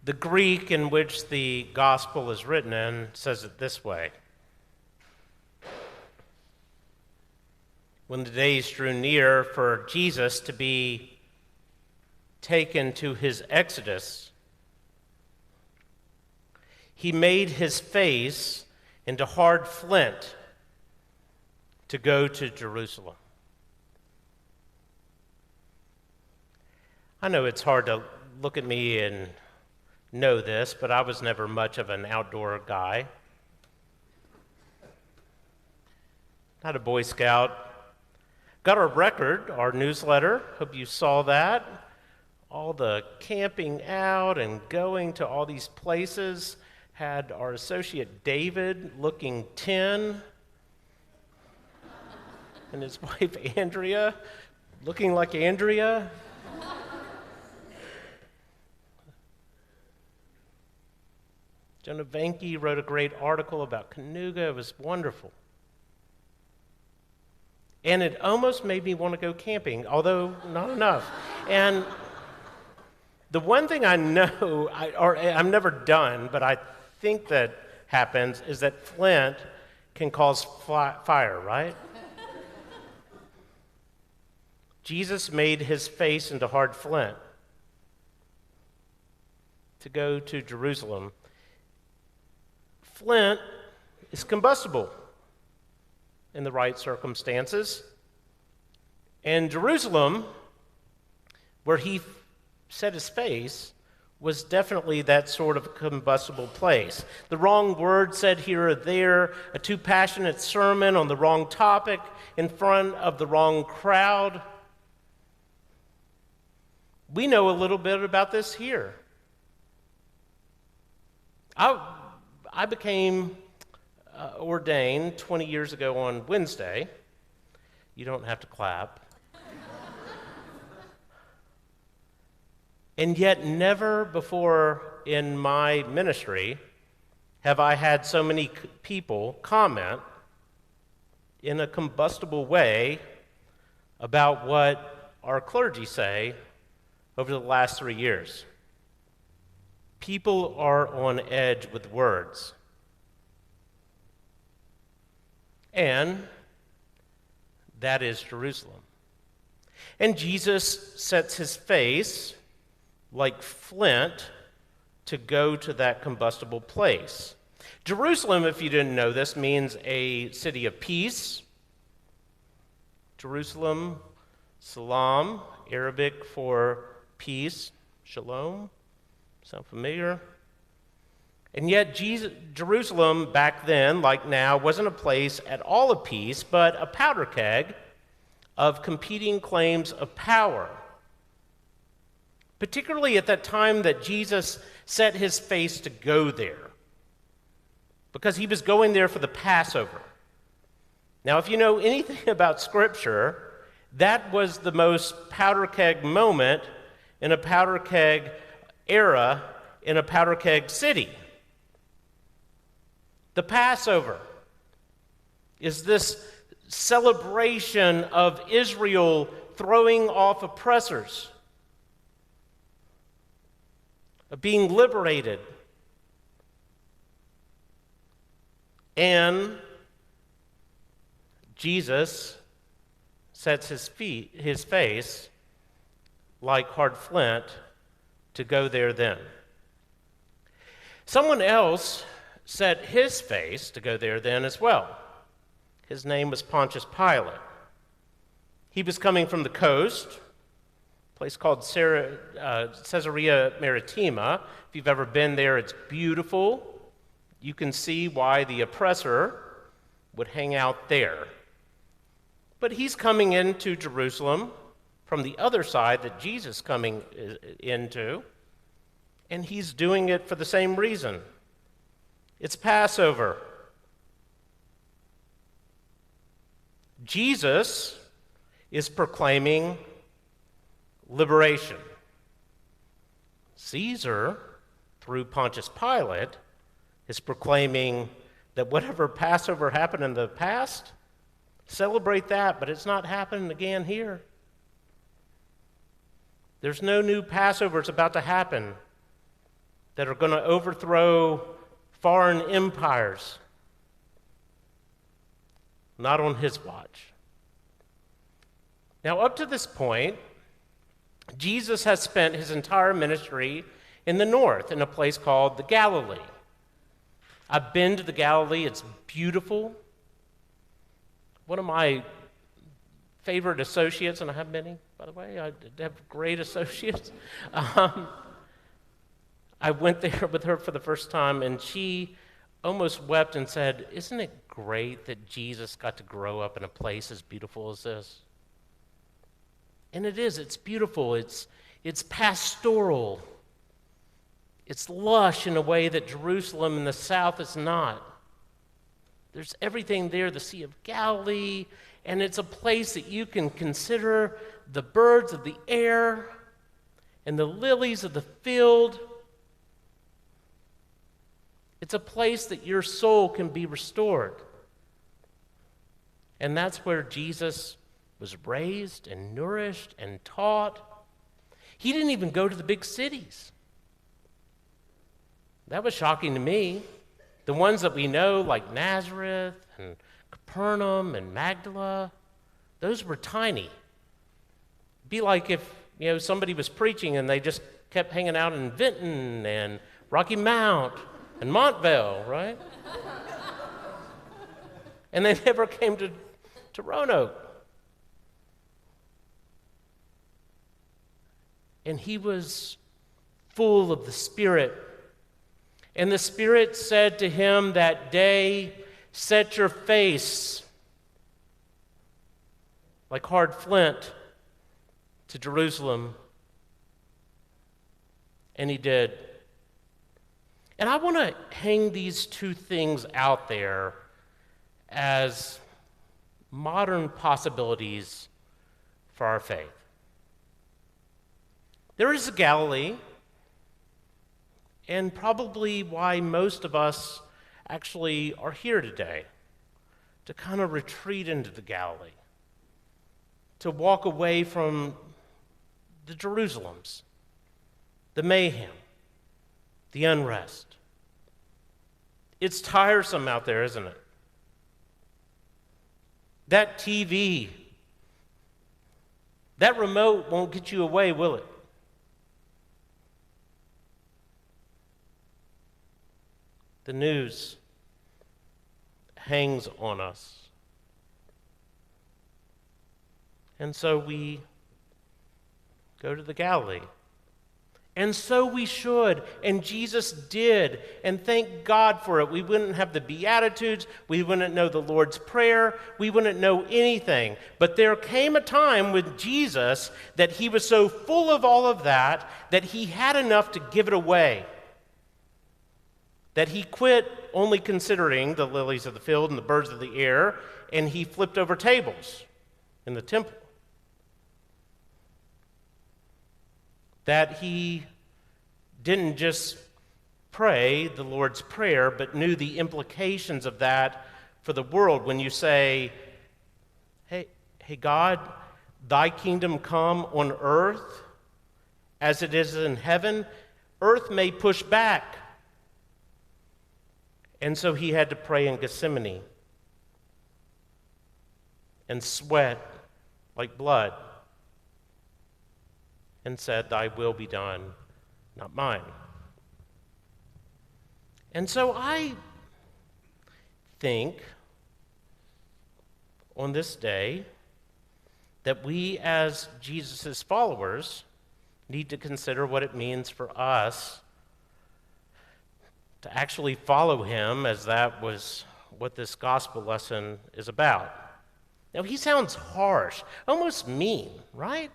The Greek in which the gospel is written in says it this way. When the days drew near for Jesus to be taken to his exodus, he made his face into hard flint to go to Jerusalem. I know it's hard to look at me and know this, but I was never much of an outdoor guy. Not a Boy Scout. Got our record, our newsletter. Hope you saw that. All the camping out and going to all these places. Had our associate David looking 10, and his wife Andrea looking like Andrea. Jonah Venke wrote a great article about Canuga. It was wonderful. And it almost made me want to go camping, although not enough. And the one thing I know, I've never done, but I think that happens, is that flint can cause fire, right? Jesus made his face into hard flint to go to Jerusalem. Flint is combustible in the right circumstances. And Jerusalem, where he set his face, was definitely that sort of combustible place. The wrong word said here or there, a too passionate sermon on the wrong topic in front of the wrong crowd. We know a little bit about this here. I became ordained 20 years ago on Wednesday. You don't have to clap. And yet never before in my ministry have I had so many people comment in a combustible way about what our clergy say over the last 3 years. People are on edge with words. And that is Jerusalem. And Jesus sets his face like flint to go to that combustible place. Jerusalem, if you didn't know this, means a city of peace. Jerusalem, salam, Arabic for peace, shalom. Sound familiar? And yet Jerusalem back then, like now, wasn't a place at all of peace, but a powder keg of competing claims of power. Particularly at that time that Jesus set his face to go there, because he was going there for the Passover. Now, if you know anything about Scripture, that was the most powder keg moment in a powder keg era in a powder keg city. The Passover is this celebration of Israel throwing off oppressors, of being liberated. And Jesus sets his face like hard flint to go there then. Someone else set his face to go there then as well. His name was Pontius Pilate. He was coming from the coast, a place called Caesarea Maritima. If you've ever been there, it's beautiful. You can see why the oppressor would hang out there. But he's coming into Jerusalem from the other side that Jesus is coming into, and he's doing it for the same reason. It's Passover. Jesus is proclaiming liberation. Caesar, through Pontius Pilate, is proclaiming that whatever Passover happened in the past, celebrate that, but it's not happening again here. There's no new Passover that's about to happen. that are going to overthrow foreign empires. Not on his watch. Now, up to this point, Jesus has spent his entire ministry in the north, in a place called the Galilee. I've been to the Galilee. It's beautiful. One of my favorite associates, and I have many, by the way. I have great associates. I went there with her for the first time, and she almost wept and said, "Isn't it great that Jesus got to grow up in a place as beautiful as this?" And it is. It's beautiful. It's pastoral. It's lush in a way that Jerusalem in the south is not. There's everything there, the Sea of Galilee, and it's a place that you can consider the birds of the air and the lilies of the field. It's a place that your soul can be restored. And that's where Jesus was raised and nourished and taught. He didn't even go to the big cities. That was shocking to me. The ones that we know, like Nazareth and Capernaum and Magdala, those were tiny. It'd be like if somebody was preaching and they just kept hanging out in Vinton and Rocky Mount and Montvale, right? And they never came to Roanoke. And he was full of the Spirit. And the Spirit said to him that day, "Set your face like hard flint to Jerusalem." And he did. And I want to hang these two things out there as modern possibilities for our faith. There is a Galilee, and probably why most of us actually are here today, to kind of retreat into the Galilee, to walk away from the Jerusalems, the mayhem, the unrest. It's tiresome out there, isn't it? That TV, that remote won't get you away, will it? The news hangs on us. And so we go to the Galilee. And so we should, and Jesus did, and thank God for it. We wouldn't have the Beatitudes, we wouldn't know the Lord's Prayer, we wouldn't know anything. But there came a time with Jesus that he was so full of all of that he had enough to give it away. That he quit only considering the lilies of the field and the birds of the air, and he flipped over tables in the temple. That he didn't just pray the Lord's Prayer, but knew the implications of that for the world. When you say, hey God, thy kingdom come on earth as it is in heaven, earth may push back. And so he had to pray in Gethsemane and sweat like blood and said, "Thy will be done, not mine." And so I think on this day that we as Jesus' followers need to consider what it means for us to actually follow him, as that was what this gospel lesson is about. Now, he sounds harsh, almost mean, right?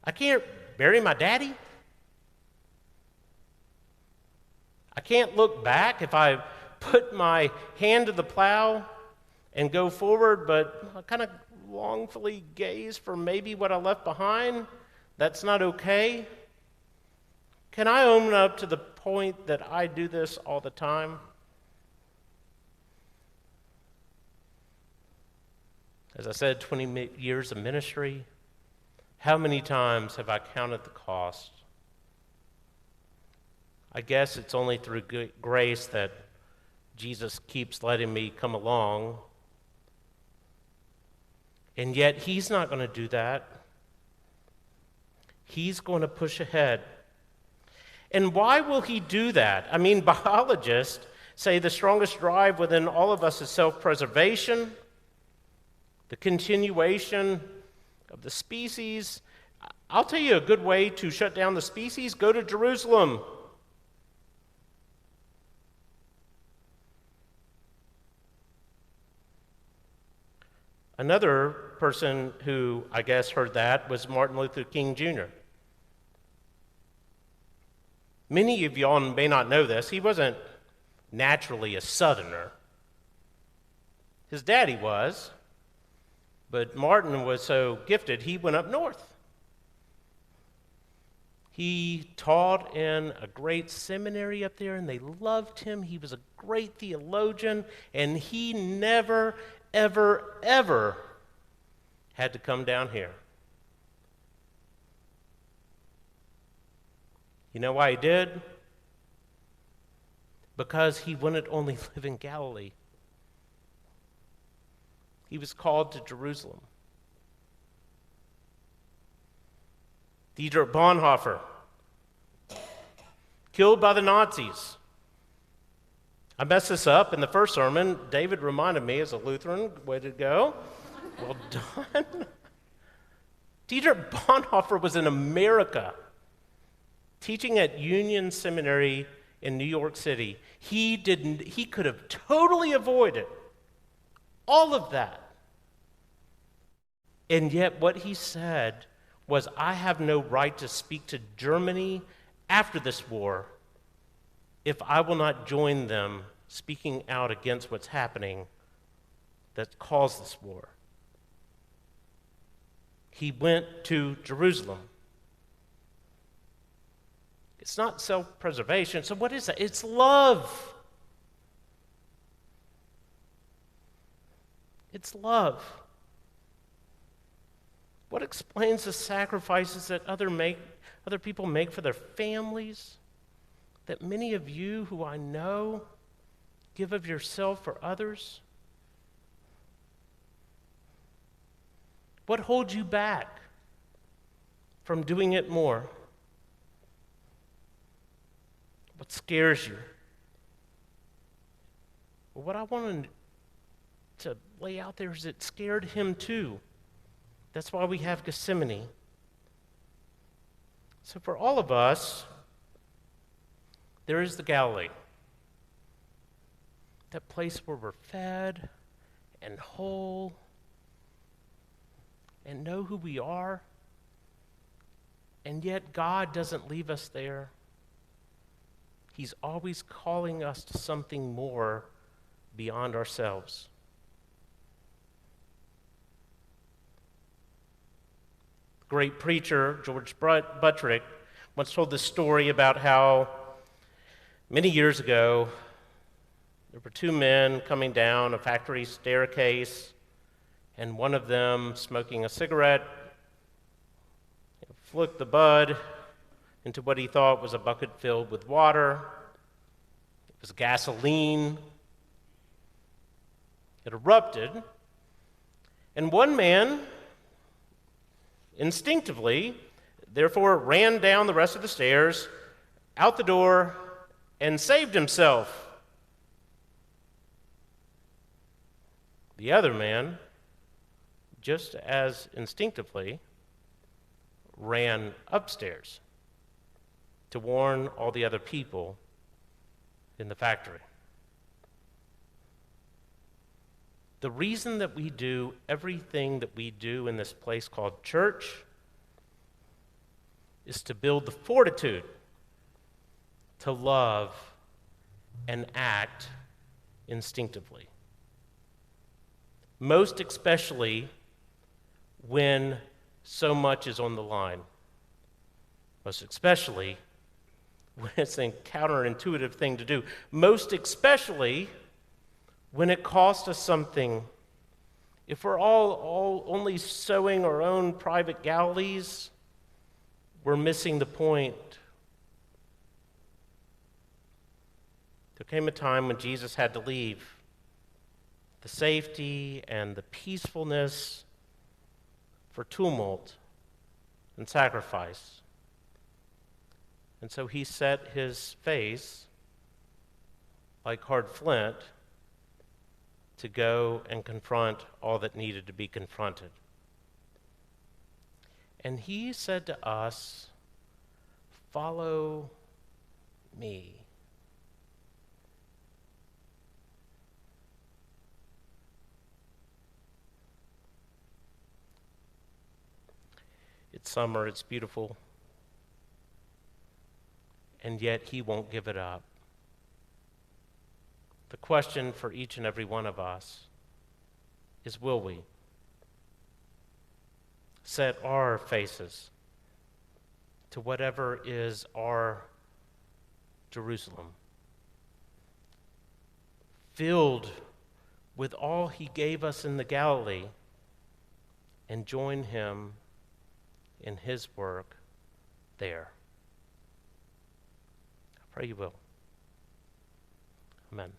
I can't bury my daddy. I can't look back if I put my hand to the plow and go forward, but I kind of longfully gaze for maybe what I left behind. That's not okay. Can I own up to the point that I do this all the time? As I said, 20 years of ministry. How many times have I counted the cost? I guess it's only through grace that Jesus keeps letting me come along. And yet he's not going to do that. He's going to push ahead. And why will he do that? I mean, biologists say the strongest drive within all of us is self-preservation, the continuation of the species. I'll tell you a good way to shut down the species: go to Jerusalem. Another person who, I guess, heard that was Martin Luther King Jr. Many of y'all may not know this. He wasn't naturally a Southerner. His daddy was, but Martin was so gifted, he went up north. He taught in a great seminary up there, and they loved him. He was a great theologian, and he never, ever had to come down here. You know why he did? Because he wouldn't only live in Galilee. He was called to Jerusalem. Dietrich Bonehoeffer, killed by the Nazis. I messed this up in the first sermon. David reminded me, as a Lutheran, way to go. Well done. Dietrich Bonehoeffer was in America, teaching at Union Seminary in New York City. He could have totally avoided all of that. And yet what he said was, I have no right to speak to Germany after this war if I will not join them speaking out against what's happening that caused this war. He went to Jerusalem. It's not self-preservation. So what is that? It's love. It's love. What explains the sacrifices that other people make for their families? That many of you who I know give of yourself for others? What holds you back from doing it more? What scares you? Well, what I wanted to lay out there is it scared him too. That's why we have Gethsemane. So for all of us, there is the Galilee. That place where we're fed and whole and know who we are. And yet God doesn't leave us there. He's always calling us to something more beyond ourselves. Great preacher George Buttrick once told this story about how many years ago there were two men coming down a factory staircase, and one of them, smoking a cigarette, flicked the bud into what he thought was a bucket filled with water. It was gasoline. It erupted, and one man instinctively, therefore, ran down the rest of the stairs, out the door, and saved himself. The other man, just as instinctively, ran upstairs to warn all the other people in the factory. The reason that we do everything that we do in this place called church is to build the fortitude to love and act instinctively. Most especially when so much is on the line. Most especially when it's a counterintuitive thing to do. Most especially when it costs us something. If we're all only sowing our own private Galilees, we're missing the point. There came a time when Jesus had to leave the safety and the peacefulness for tumult and sacrifice. And so he set his face like hard flint to go and confront all that needed to be confronted. And he said to us, "Follow me." It's summer, it's beautiful, and yet he won't give it up. The question for each and every one of us is, will we set our faces to whatever is our Jerusalem, filled with all he gave us in the Galilee, and join him in his work there? I pray you will. Amen.